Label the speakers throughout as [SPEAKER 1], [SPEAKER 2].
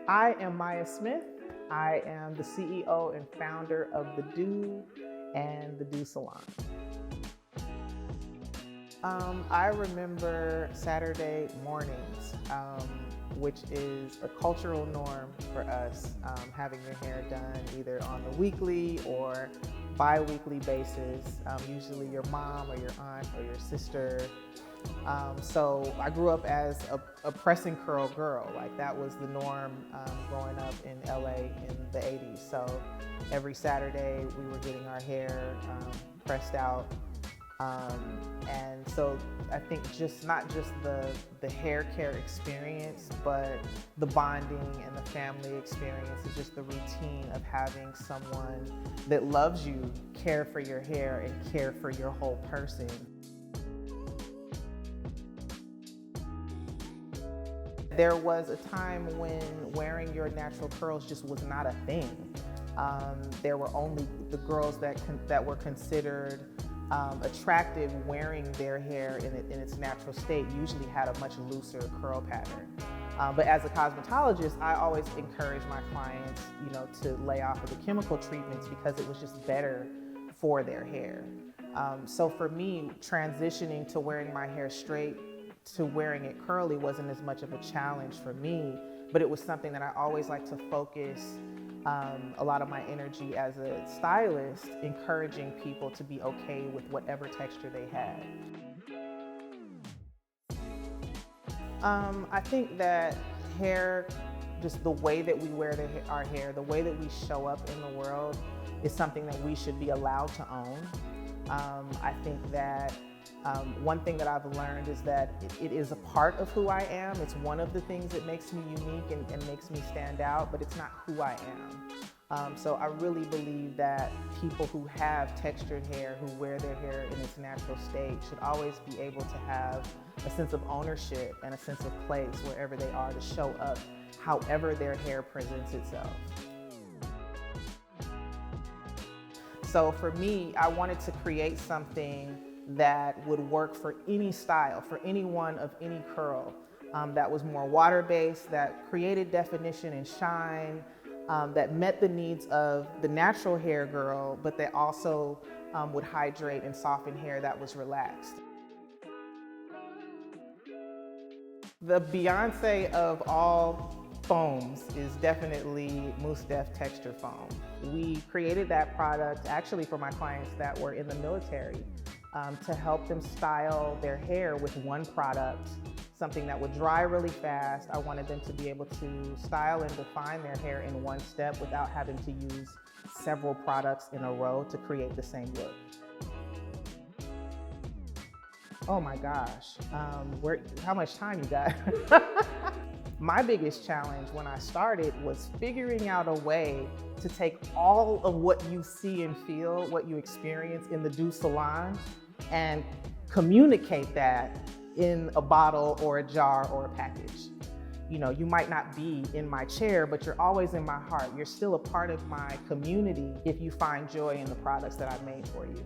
[SPEAKER 1] I am Maya Smith. I am the CEO and founder of the Doux and the Doux Salon. I remember Saturday mornings, which is a cultural norm for us, having your hair done either on the weekly or bi-weekly basis, usually your mom or your aunt or your sister. So I grew up as a press and curl girl. Like that was the norm growing up in LA in the 80s. So every Saturday we were getting our hair pressed out. And so I think not just the hair care experience, but the bonding and the family experience and just the routine of having someone that loves you care for your hair and care for your whole person. There was a time when wearing your natural curls just was not a thing. There were only the girls that were considered attractive wearing their hair in its natural state usually had a much looser curl pattern. But as a cosmetologist, I always encourage my clients, to lay off of the chemical treatments because it was just better for their hair. So for me, transitioning to wearing my hair straight to wearing it curly wasn't as much of a challenge for me, but it was something that I always like to focus a lot of my energy as a stylist, encouraging people to be okay with whatever texture they had. I think that hair, just the way that we wear our hair, the way that we show up in the world is something that we should be allowed to own. I think that one thing that I've learned is that it is a part of who I am. It's one of the things that makes me unique and makes me stand out, but it's not who I am. So I really believe that people who have textured hair, who wear their hair in its natural state, should always be able to have a sense of ownership and a sense of place wherever they are to show up however their hair presents itself. So for me, I wanted to create something that would work for any style, for anyone of any curl, that was more water-based, that created definition and shine, that met the needs of the natural hair girl, but that also would hydrate and soften hair that was relaxed. The Beyonce of all foams is definitely Mousse Def Texture Foam. We created that product actually for my clients that were in the military to help them style their hair with one product, something that would dry really fast. I wanted them to be able to style and define their hair in one step without having to use several products in a row to create the same look. Oh my gosh, how much time you got? My biggest challenge when I started was figuring out a way to take all of what you see and feel, what you experience in the Doux Salon, and communicate that in a bottle or a jar or a package. You might not be in my chair, but you're always in my heart. You're still a part of my community if you find joy in the products that I've made for you.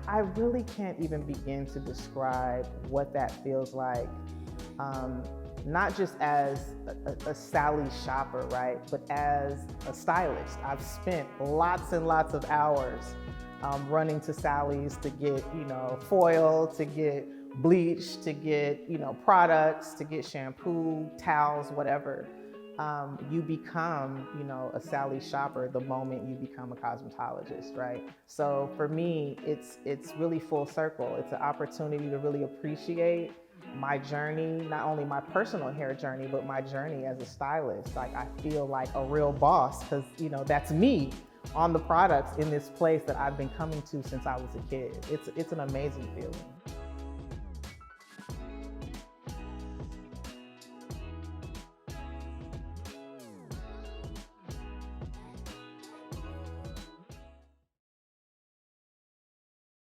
[SPEAKER 1] I really can't even begin to describe what that feels like. Not just as a Sally shopper, right? But as a stylist. I've spent lots and lots of hours running to Sally's to get, foil, to get bleach, to get, products, to get shampoo, towels, whatever. You become, a Sally shopper the moment you become a cosmetologist, right? So for me, it's really full circle. It's an opportunity to really appreciate my journey, not only my personal hair journey, but my journey as a stylist. Like I feel like a real boss because, that's me on the products in this place that I've been coming to since I was a kid. It's an amazing feeling.